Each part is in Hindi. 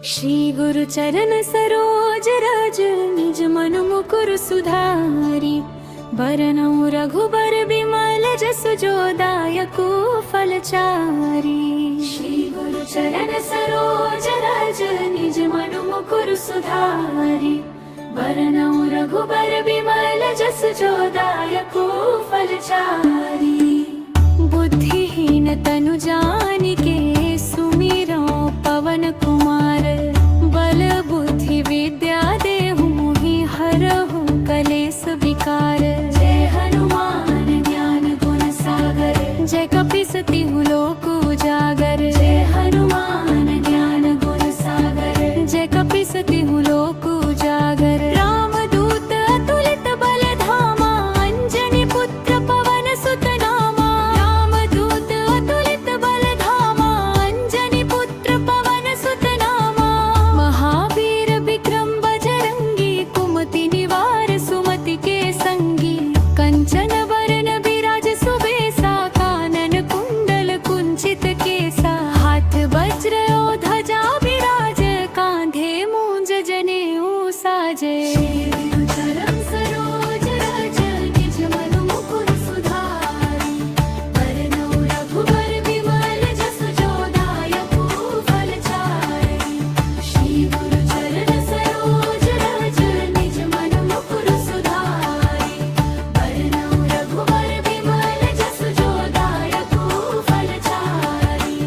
श्री गुरु चरण सरोज रज, निज मन मुकुर सुधारी। बरनउँ रघुबर बिमल जसु, जो दायकु फलचारी। श्री गुरु चरण सरोज रज, निज मन मुकुर सुधारी। बरनउँ रघुबर बिमल जसु, जो दायकु फलचारी। बुद्धिहीन तनु जानिके, सुमिरौ पवन कुमार। बल बुद्धि विद्या देहु, मोहि हरहु कलेस विकार। जय हनुमान ज्ञान गुण सागर, जय कपीसतिहु लोक उजागर। जय हनुमान ज्ञान गुण सागर, जय कपीसतिहु लोक उजागर। रामदूत अतुलित बल धामा, अंजनी पुत्र पवन सुत नामा। रामदूत अतुलित बल धामा, अंजनी पुत्र पवन सुत नामा। महावीर विक्रम बजरंगी, कुमति निवार सुमति के संगी। कंचन बरन बिराज सुबेसा, कानन कुंडल कुंचित केसा। हाथ वज्र और ध्वजा बिराज, कांधे मूंज जनेऊ साजे। चरण सरोज रज, निज मन मुकुर सुधारी। बरनउँ रघुबर बिमल जसु, जो दायकु फलचारी। श्री गुरु चरण सरोज रज, निज मन मुकुर सुधारी। बरनउँ रघुबर बिमल जसु, जो दायकु फलचारी।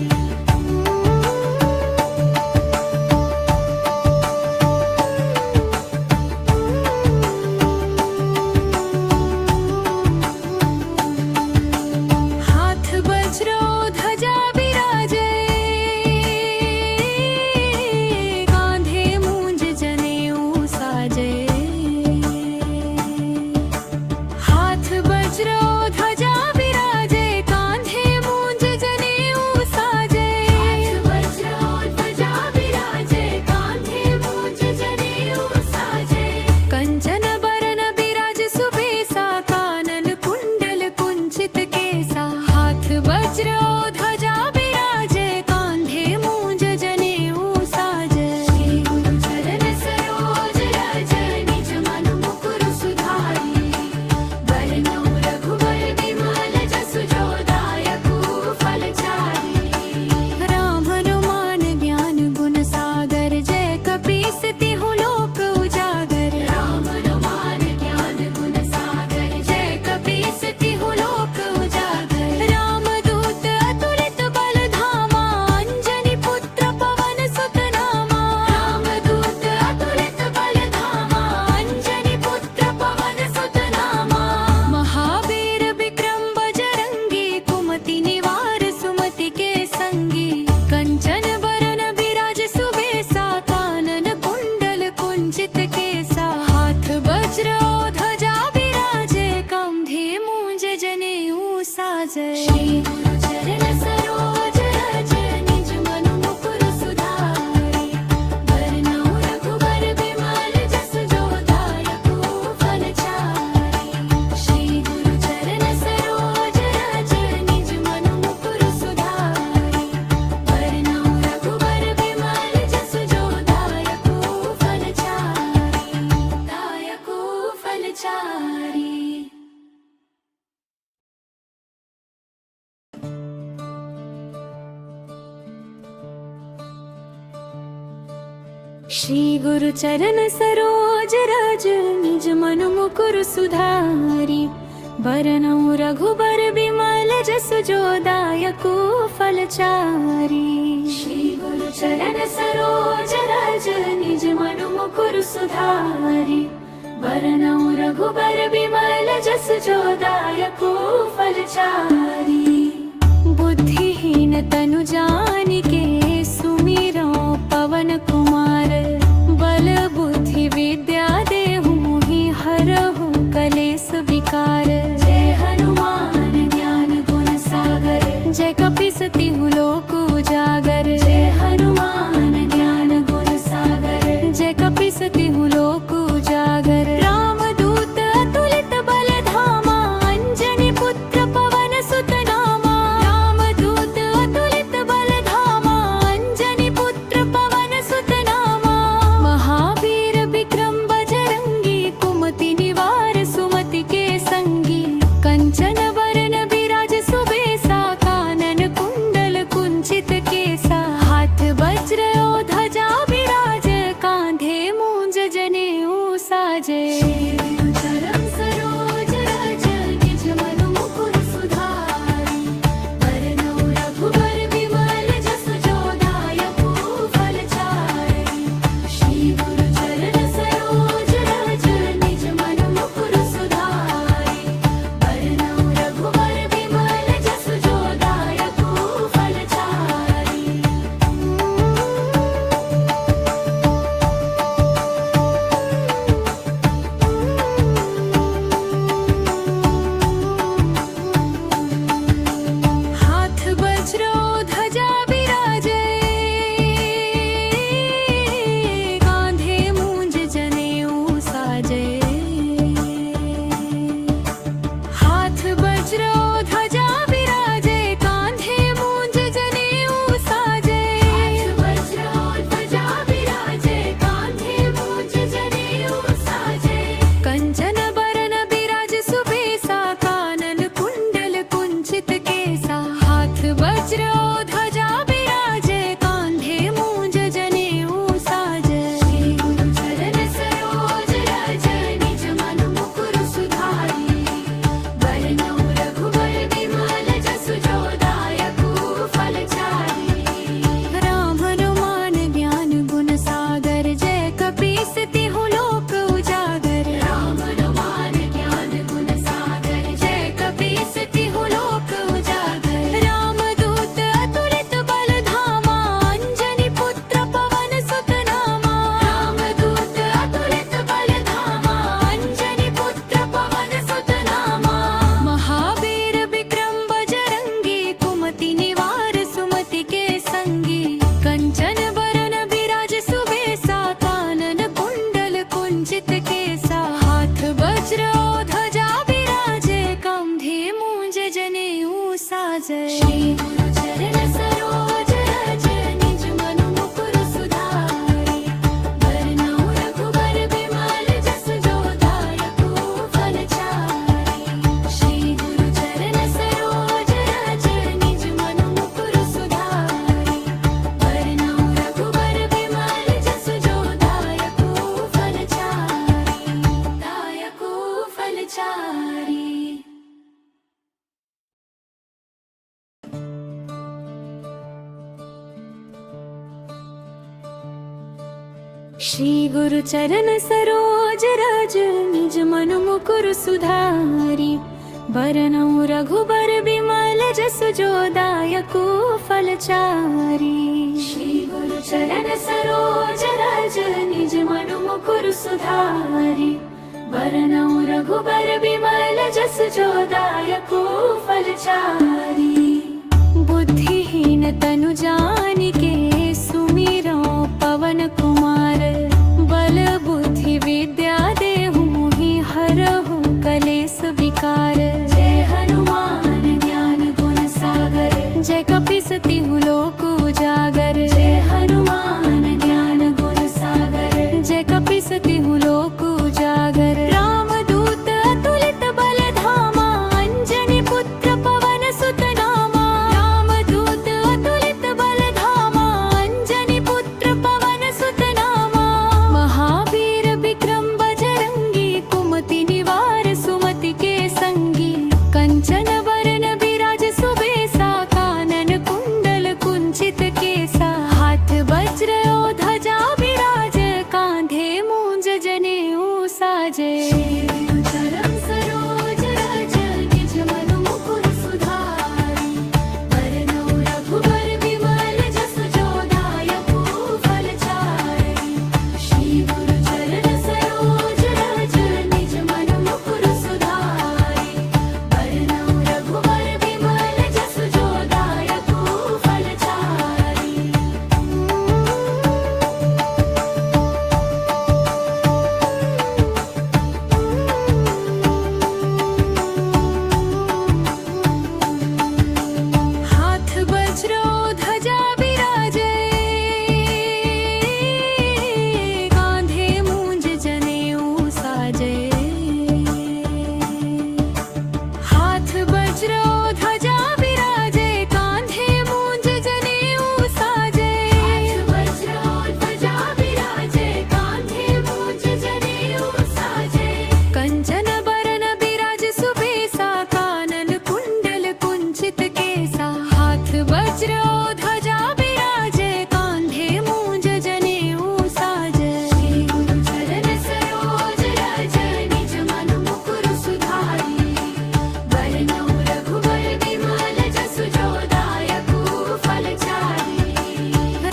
हाथ वज्र ध्वजा बिराजे, कांधे मूंज जनेऊ साजे। हाथ वज्र ध्वजा बिराजे, कांधे मूंज जनेऊ साजे। हाथ वज्र ध्वजा बिराजे, कांधे मूंज जनेऊ साजे। कंचन बरन बिराज सुबेसा, कानन कुंडल कुंचित केसा। हाथ वज्र ध्वजा बिराजे, कांधे मूंज जनेऊ साजे। श्री गुरु चरण सरोज रज, निज मन मुकुर सुधारी। बरनउँ रघुबर बिमल जसु, जो दायकु फलचारी। राम हनुमान ज्ञान गुण सागर, जय कपीसतिहु लोक उजागर। राम हनुमान ज्ञान गुण सागर, जय कपीसतिहु लोक उजागर। रामदूत अतुलित बल धामा, अंजनी पुत्र पवन सुत नामा। रामदूत अतुलित बल धामा, अंजनी पुत्र पवन सुत नामा। महावीर विक्रम बजरंगी, कुमति निवार सुमति के संगी। कंचन बरन बिराज सुबेसा, कानन कुंडल कुंचित केसा। हाथ वज्र ध्वजा बिराजे, कांधे मूंज जनेऊ साजे। श्री गुरु चरण सरोज रज, निज मन मुकुर सुधारी। बरनउँ रघुबर बिमल जसु, जो दायकु फलचारी। श्री गुरु चरण सरोज रज, निज मन मुकुर सुधारी। बरनउँ रघुबर बिमल जसु, जो दायकु फलचारी। दायकु फलचारी। श्री गुरु चरण सरोज रज, निज मन मुकुर सुधारी। बरनउँ रघुबर बिमल जसु, जो दायकु फलचारी। श्री गुरु चरण सरोज रज, निज मन मुकुर सुधारी। बरनउँ रघुबर बिमल जसु, जो दायकु फलचारी। बुद्धिहीन तनु जानिके, सुमिरौ पवन कुमार। बल बुद्धि विद्या देहु, मोहि हरहु कलेस विकार। जय हनुमान ज्ञान गुण सागर, जय कपीसतिहु लोक उजागर। जय हनुमान ज्ञान गुण सागर, जय कपीसतिहु लोक उजागर। रामदूत अतुलित बल धामा, अंजनी पुत्र पवन सुत नामा। रामदूत अतुलित बल धामा, कुंचित केसा हाथ वज्र ध्वजा विराजे कांधे मूंज जनेऊ साजे श्री गुरु चरण सरोज रज निज मन मुकुर सुधारी वरनौ रघुबर विमल जसु जो दायकु फलचारी राम हनुमान ज्ञान गुण सागर जय कपीस तिहु लोक उजागर राम हनुमान ज्ञान गुण सागर जय कपीस तिहु लोक उजागर रामदूत अतुलित बल धामा अंजनी पुत्र पवन सुत नामा रामदूत अतुलित बल धामा अंजनी पुत्र पवन सुत नामा महावीर विक्रम बजरंगी कुमति निवार सुमति के संगी कंचन बरन विराज सुबेसा कानन कुंडल कुंचित केसा हाथ वज्र ध्वजा विराजे कंधे मूंज जनेऊ साजे श्री गुरु चरण सरोज रज निज मन मुकुर सुधारी वरनौ रघुबर विमल जसु जो दायकु फलचारी श्री गुरु चरण सरोज रज निज मन मुकुर सुधारी वरनौ रघुबर विमल जसु जो दायकु फलचारी श्री गुरु चरण सरोज रज निज मन मुकुर सुधारी वरनौ रघुबर विमल जसु जो दायकु फलचारी श्री गुरु चरण सरोज रज निज मन मुकुर सुधारी वरनौ रघुबर विमल जसु जो दायकु फलचारी बुद्धिहीन तनु जानिके सुमिरौ पवन कुमार बल बुद्धि विद्या देहु मोहि हरहु कलेस विकार जय हनुमान ज्ञान गुण सागर जय कपीस तिहु लोक उजागर जय हनुमान ज्ञान गुण सागर जय कपीस तिहु लोक उजागर रामदूत अतुलित बल धामा अंजनी पुत्र पवन सुत नामा रामदूत अतुलित बल धामा अंजनी पुत्र पवन सुत नामा महावीर विक्रम बजरंगी कुमति निवार सुमति के संगी कंचन वरन विराज सुबेसा कानन कुंडल कुंचित केसा हाथ वज्र ध्वजा विराज कांधे मूंज जनेऊ साजे चरण सरोज रज निज मन मुकुर सुधारी वरनौ रघुबर विमल जसु जो दायकु फलचारी श्री गुरु चरण सरोज रज निज मन मुकुर सुधारी वरनौ रघुबर विमल जसु जो दायकु फलचारी हाथ वज्र ध्वजा विराजे कांधे मूंज जनेऊ साजे हाथ वज्र ध्वजा विराजे कांधे मूंज जनेऊ साजे वज्र ध्वजा विराजे कांधे मूंज जनेऊ साजे कंचन बरन विराज सुबेसा कानन कुंडल कुंचित केसा हाथ वज्र ध्वजा विराजे कांधे मूंज जनेऊ साजे श्री गुरु चरण सरोज रज निज मन मुकुर सुधारी वरनौ रघुबर विमल जसु जो दायकु फलचारी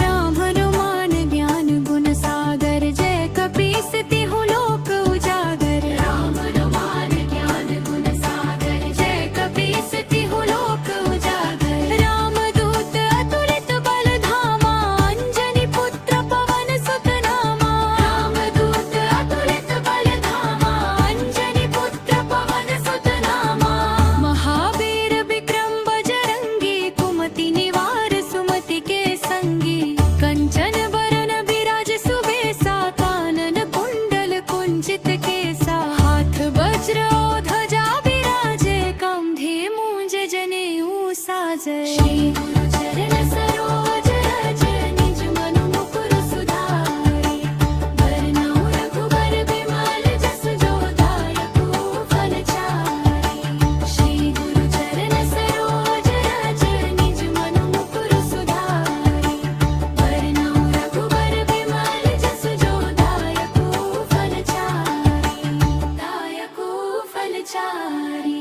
राम हनुमान ज्ञान गुण सागर जय कपीस तिहु लोक उजागर राम हनुमान ज्ञान गुण सागर जय कपीस तिहु लोक साजय। श्री गुरु चरण सरोज रज निज मनु मुकुर सुधारि। बरनउँ रघुबर बिमल जस जो दायक फल चारि। श्री गुरु चरण सरोज रज निज मनु मुकुर सुधारि। बरनउँ रघुबर बिमल जस जो दायक फल चारि। दायक फल चारि।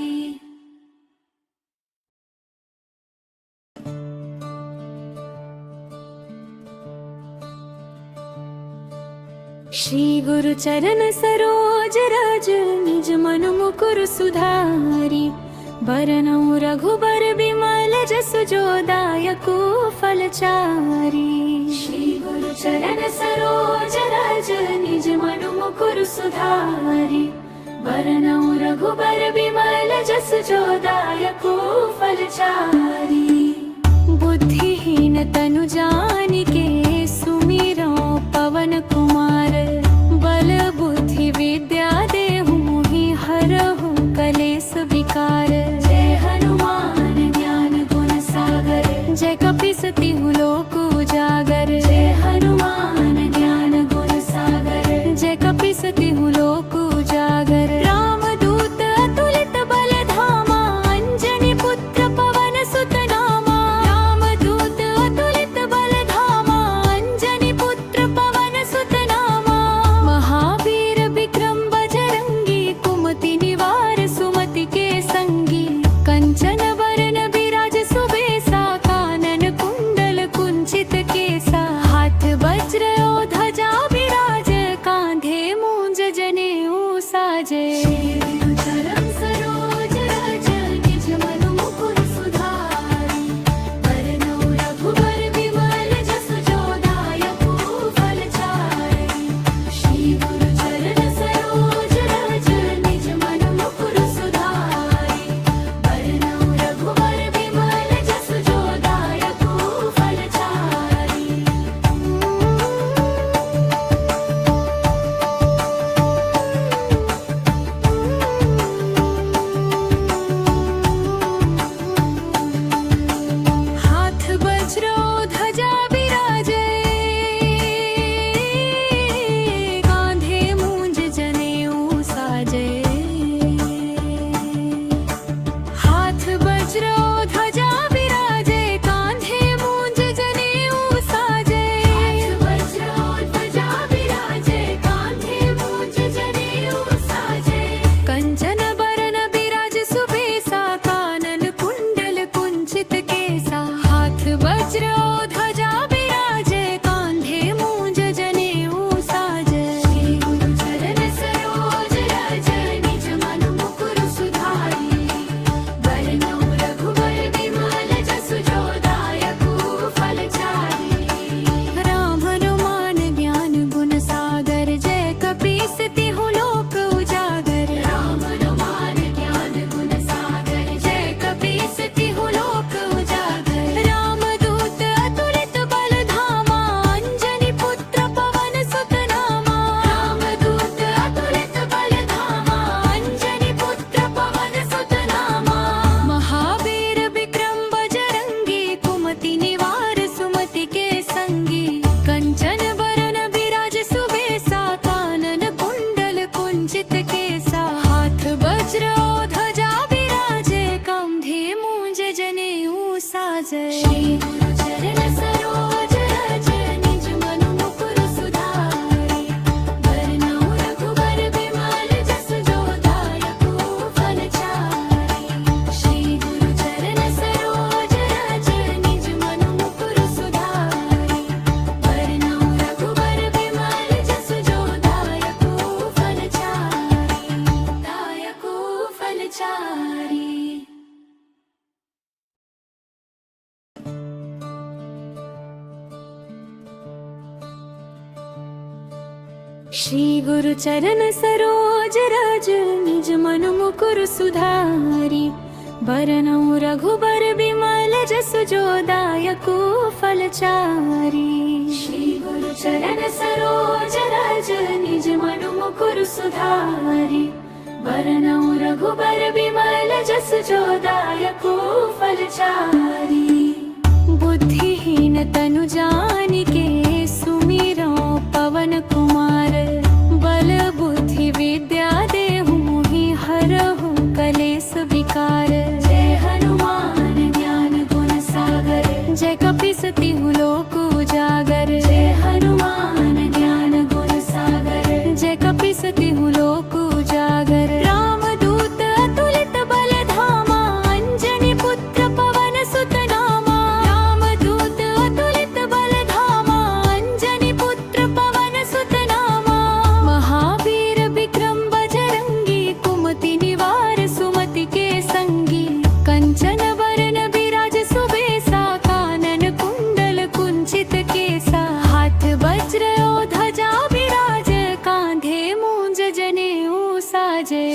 श्री गुरु चरण सरोज रज निज मनु मुकुर सुधारि। बरनउँ रघुबर बिमल जस जो दायक फल चारि। श्री गुरु चरण सरोज रज निज मनु मुकुर सुधारि। बरनउँ रघुबर बिमल जस जो दायक फल चारि। बुद्धिहीन तनु जानिके सुमिरौ पवन कुमार। बल बुद्धि विद्या देहु मोहि हरहु कलेस विकार। जय हनुमान ज्ञान गुण सागर। जय कपीसतिहु लोक उजागर। जय हनुमान ज्ञान गुण सागर। जय कपीसतिहु लोक उजागर। रामदूत अतुलित बल धामा। अंजनी पुत्र पवन सुत नामा। रामदूत अतुलित बल धामा। अंजनी पुत्र पवन सुत नामा। महावीर विक्रम बजरंगी। कुमति निवार सुमति के संगी। कंचन बरन बिराज सुबेसा। कानन कुंडल कुंचित केसा। हाथ वज्र और ध्वजा बिराज। कांधे मूंज जनेऊ साजे। श्री गुरु चरण सरोज रज निज मनु मुकुर सुधारि। बरनउँ रघुबर बिमल जस जो दायक फल चारि। श्री गुरु चरण सरोज रज निज मनु मुकुर सुधारि। बरनउँ रघुबर बिमल जस जो दायक फल चारि। हाथ वज्र ध्वजा बिराजे। कांधे मूंज जनेऊ साजे। हाथ वज्र ध्वजा बिराजे। कांधे मूंज जनेऊ साजे। हाथ वज्र ध्वजा बिराजे। कांधे मूंज जनेऊ साजे। कंचन बरन बिराज सुबेसा। कानन कुंडल कुंचित केसा। हाथ वज्र ध्वजा बिराजे। कांधे मूंज जनेऊ साजे। श्री गुरु चरण सरोज रज निज मनु मुकुर सुधारि। बरनउँ रघुबर बिमल जस जो दायक फल चारि। राम हनुमान ज्ञान गुण सागर। जय कपीसतिहु लोक उजागर। राम हनुमान ज्ञान गुण सागर। जय कपीसतिहु लोक उजागर। रामदूत अतुलित बल धामा। अंजनी पुत्र पवन सुत नामा। रामदूत अतुलित बल धामा। अंजनी पुत्र पवन सुत नामा। महावीर विक्रम बजरंगी। कुमति निवार सुमति के संगी। कंचन बरन बिराज सुबेसा। कानन कुंडल कुंचित केसा। हाथ वज्र ध्वजा बिराजे। कांधे मूंज जनेऊ साजे। श्री गुरु चरण सरोज रज निज मनु मुकुर सुधारि। बरनउँ रघुबर बिमल जस जो दायक फल चारि। श्री गुरु चरण सरोज रज निज मनु मुकुर सुधारि। बरनउँ रघुबर बिमल जस जो दायक फल चारि। दायक फल चारि। श्री गुरु चरण सरोज रज निज मनु मुकुर सुधारि। बरनउँ रघुबर बिमल जस जो दायक फल चारि। श्री गुरु चरण सरोज रज निज मनु मुकुर सुधारि। बरनउँ रघुबर बिमल जस जो दायक फल चारि। जय कपिसति हूँ लोक उजागर, जय हनुमान ज्ञान गुण सागर, जय कपिसति हूँ लोक उजागर। रामदूत अतुलित बल धामा, अंजनी पुत्र पवन सुत नामा। रामदूत अतुलित बल धामा, अंजनी पुत्र पवन सुत नामा। महावीर विक्रम बजरंगी, कुमति निवार सुमति के संगी। कंचन वरन विराज सुबेसा, कानन कुंडल कुंचित केसा। हाथ वज्र और ध्वजा विराज, कांधे मूंज जनेऊ साजे।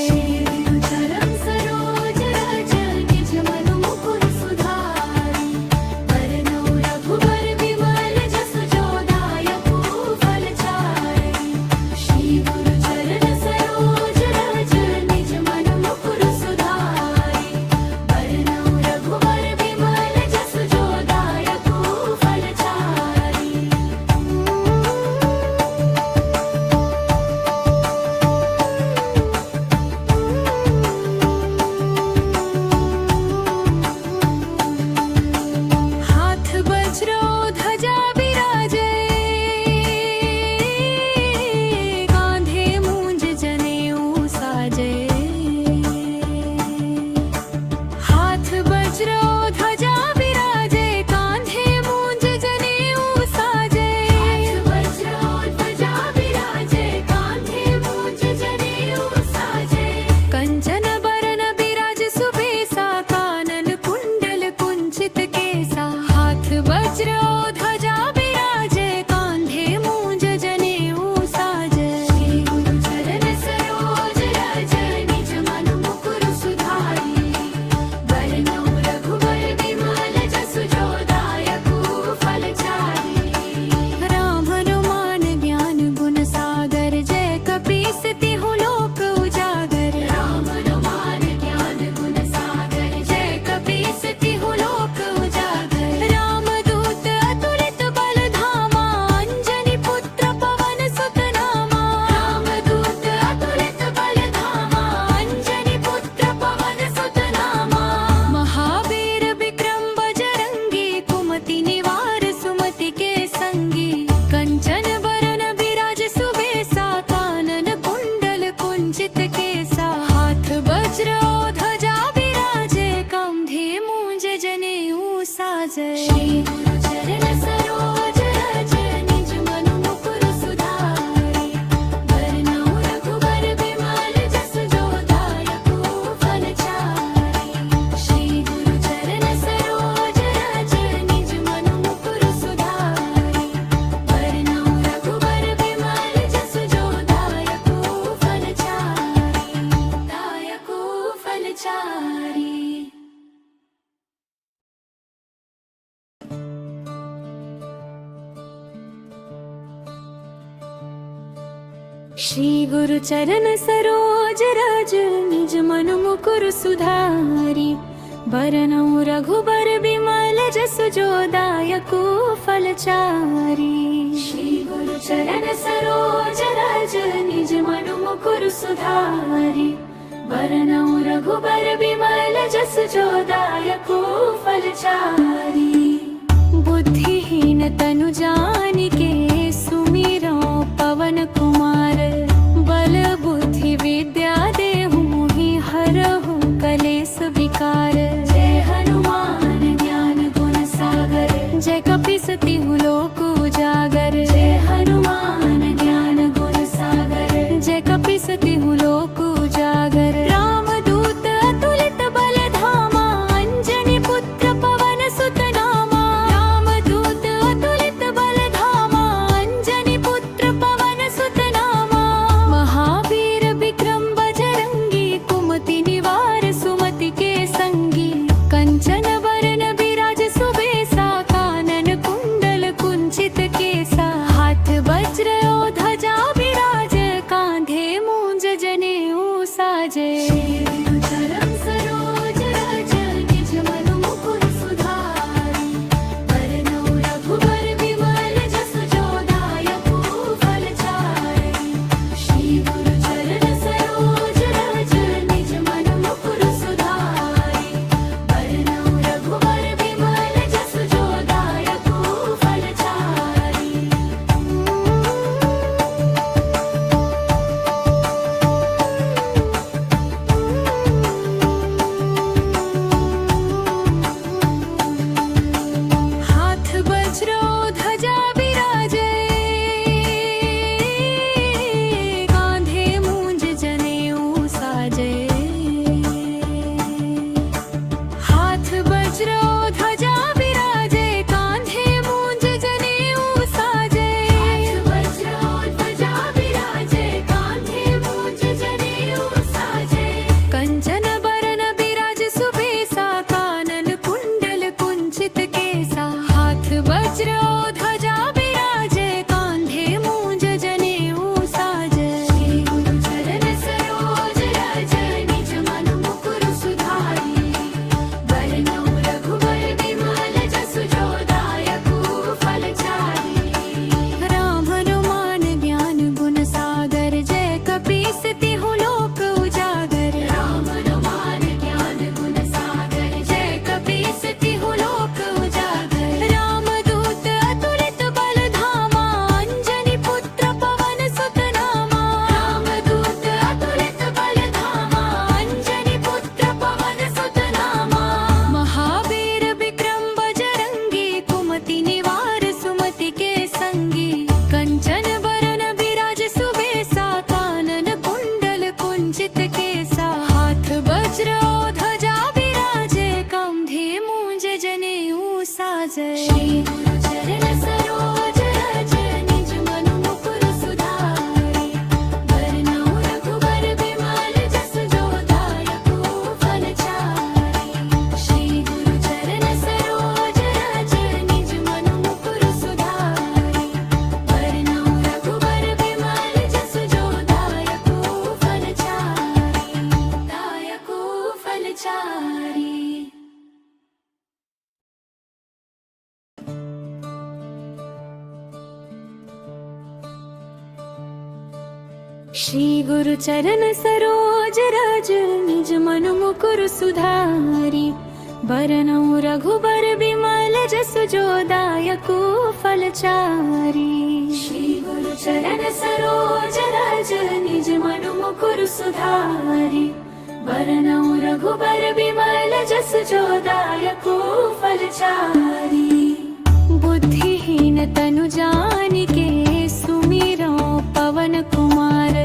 चरण सरोज रज, निज मनु मुकुर सुधारि। बरनउँ रघुबर विमल, जसु जो दायकु फल चारि। श्री गुरु चरण सरोज रज, निज मनु मुकुर सुधारि। बरनउँ रघुबर विमल, जसु जो दायकु फल चारि। हाथ वज्र ध्वजा विराजे, कांधे मूंज जनेऊ साजे। हाथ वज्र ध्वजा विराजे, कांधे मूंज जनेऊ साजे। हाथ वज्र ध्वजा विराजे, कांधे मूंज जनेऊ साजे। कंचन वरन विराज सुबेसा, कानन कुंडल कुंचित केसा। हाथ वज्र ध्वजा विराजे, कांधे मूंज जनेऊ साजे। श्री गुरु चरण सरोज रज, निज मनु मुकुर सुधारि। बरनउँ रघुबर विमल, जसु जो दायकु फल चारि। राम हनुमान ज्ञान गुण सागर, जय कपीसति हूँ लोक उजागर। राम हनुमान ज्ञान गुण सागर, जय कपीसति हूँ लोक उजागर। रामदूत अतुलित बल धामा, अंजनी पुत्र पवन सुत नामा। रामदूत अतुलित बल धामा, अंजनी पुत्र पवन सुत नामा। महावीर विक्रम बजरंगी, कुमति निवार सुमति के संगी। कंचन वरन विराज सुबेसा, कानन कुंडल कुंचित केसा। हाथ वज्र ध्वजा विराजे, कांधे मूंज जनेऊ साजे। श्री गुरु चरण सरोज रज, निज मनु मुकुर सुधारि। बरनउँ रघुबर विमल, जसु जो दायकु फल चारि। श्री गुरु चरण सरोज रज, निज मनु मुकुर सुधारि। बरनउँ रघुबर विमल, जसु जो दायकु फल चारि। दायकु फल चारि। श्री गुरु चरण सरोज रज, निज मनु मुकुर सुधारि। बरनउँ रघुबर विमल, जसु जो दायकु फल चारि। श्री गुरु चरण सरोज रज, निज मनु मुकुर सुधारि। बरनउँ रघुबर विमल, जसु जो दायकु फल चारि। बुद्धिहीन तनु जानिके, सुमिरौ पवन कुमार। बल बुद्धि विद्या देहु मोहि, हरहु कलेस विकार। जय हनुमान ज्ञान गुण सागर, जय कपिसति हूँ लोक उजागर। जय हनुमान ज्ञान गुण सागर, जय कपिसति हूँ लोक उजागर। रामदूत अतुलित बल धामा, अंजनी पुत्र पवन साजय। श्री गुरु चरण सरोज रज निज मनु मुकुर सुधारि, बरनउँ रघुबर बिमल जस जो दायक फल चारि। श्री गुरु चरण सरोज रज निज मनु मुकुर सुधारि, बरनउँ रघुबर बिमल जस जो दायक फल चारि, दायक फल चारि। श्री गुरु चरण सरोज रज निज मनु मुकुर सुधारि, बरनउँ रघुबर बिमल जस जो दायक फल चारि। श्री गुरु चरण सरोज रज निज मनु मुकुर सुधारि, बरनउँ रघुबर बिमल जस जो दायक फल चारि। बुद्धिहीन तनु जानिके सुमिरौ पवन कुमार,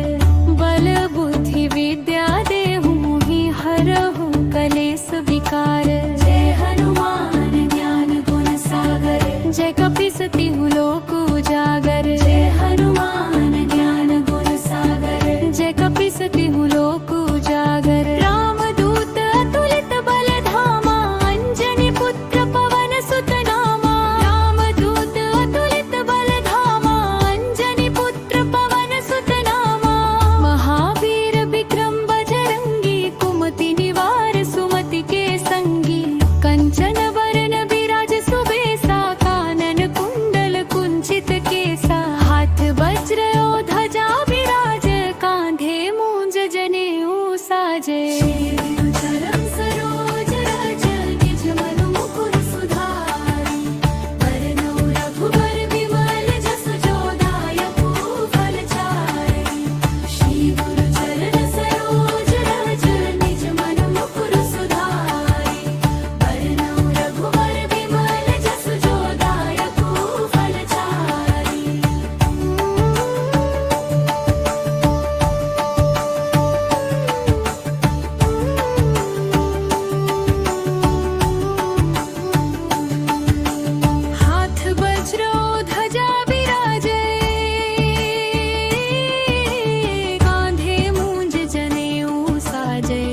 बल बुद्धि विद्या देहु मोहि हरहु कलेस विकार। जय हनुमान ज्ञान गुण सागर, जय कपीसतिहु लोक उजागर। जय हनुमान ज्ञान गुण सागर, जय कपीसतिहु लोक उजागर। रामदूत अतुलित बल धामा, अंजनी पुत्र पवन सुत नामा। रामदूत अतुलित बल धामा, अंजनी पुत्र पवन सुत नामा। महावीर विक्रम बजरंगी, कुमति निवार सुमति के संगी। कंचन वरन विराज सुबेसा, कानन कुंडल कुंचित केसा। हाथ वज्र और ध्वजा विराज, कांधे मूंज जनेऊ साजे। श्री गुरु चरण सरोज रज निज मनु मुकुर सुधारि, बरनउँ रघुबर बिमल जस जो दायक फल चारि। श्री गुरु चरण सरोज रज निज मनु मुकुर सुधारि, बरनउँ रघुबर बिमल जस जो दायक फल चारि। हाथ वज्र और ध्वजा विराजे, कांधे मूंज जनेऊ साजे।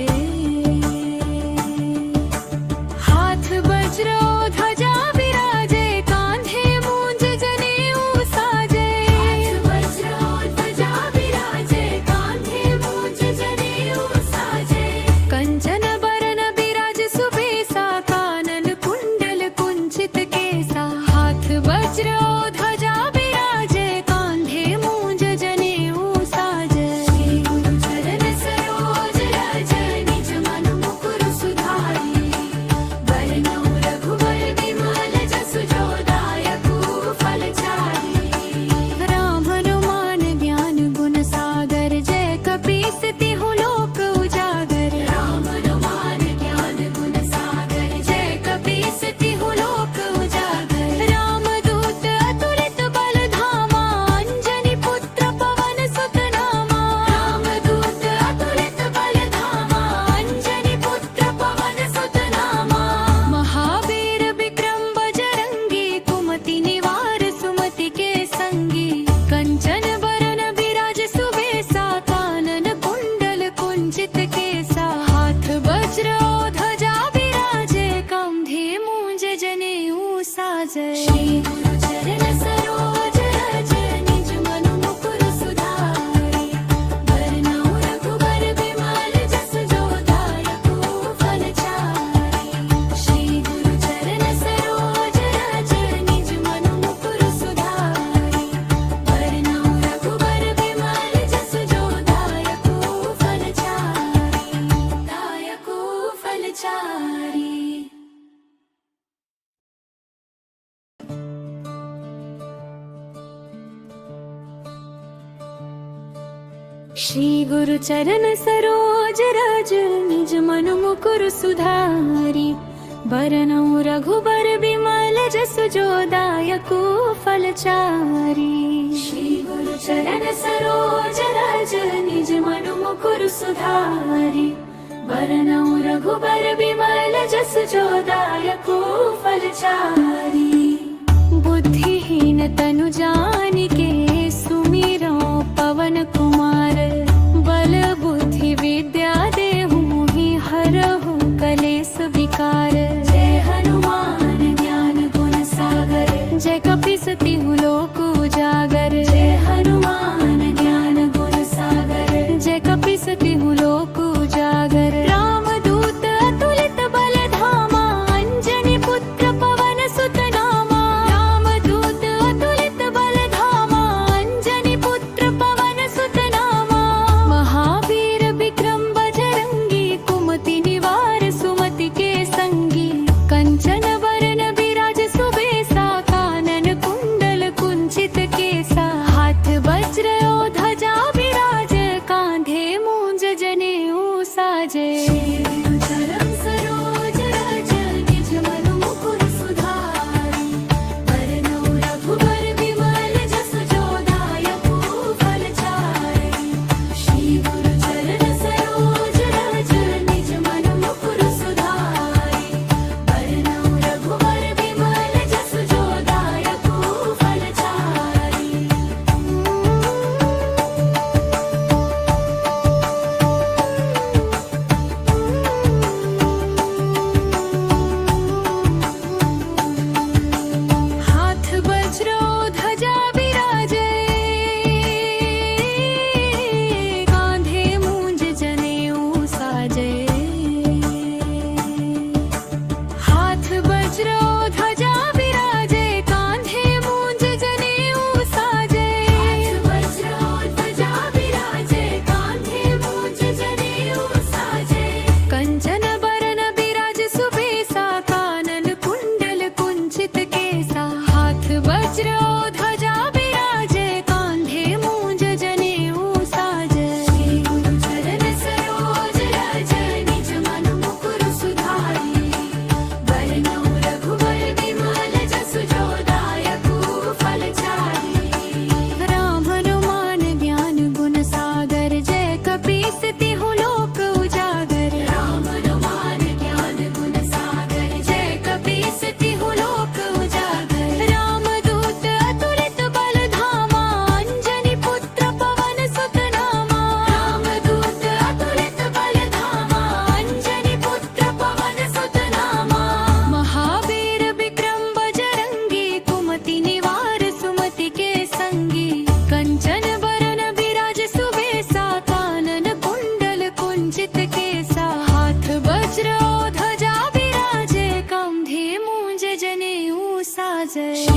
हाथ वज्र और ध्वजा विराजे, कांधे मूंज जनेऊ साजे। हाथ वज्र और ध्वजा विराजे, कांधे मूंज जनेऊ साजे। कंचन बरन विराज सुबेसा, कानन कुंडल कुंचित केसा। हाथ वज्र और ध्वजा विराजे, कांधे मूंज जनेऊ साजे। श्री गुरु चरण सरोज रज निज मनु मुकुर सुधारि, बरनउँ रघुबर बिमल जस जो दायक फल चारि। राम हनुमान ज्ञान गुण सागर, जय कपीसतिहु लोक उजागर। राम हनुमान ज्ञान गुण सागर, जय कपीसतिहु लोक उजागर। रामदूत अतुलित बल धामा, अंजनी पुत्र पवन सुत नामा। रामदूत अतुलित बल धामा, अंजनी पुत्र पवन सुत नामा। महावीर विक्रम बजरंगी, कुमति निवार सुमति के संगी। कंचन वरन विराज सुबेसा, कानन कुंडल कुंचित केसा। हाथ वज्र और ध्वजा विराजे, कांधे मूंज जनेऊ साजे। श्री गुरु चरण सरोज रज निज मनु मुकुर सुधारि, बरनउँ रघुबर बिमल जस जो दायक फल चारि। श्री गुरु चरण सरोज रज निज मनु मुकुर सुधारि, बरनउँ रघुबर बिमल जस जो दायक फल चारि, दायक फल चारि। श्री गुरु चरण सरोज रज निज मनु मुकुर सुधारि, बरनउँ रघुबर बिमल जस जो दायक फल चारि। श्री गुरु चरण सरोज रज निज मनु मुकुर सुधारि, बरनउँ रघुबर बिमल जस जो दायक फल चारि। जय।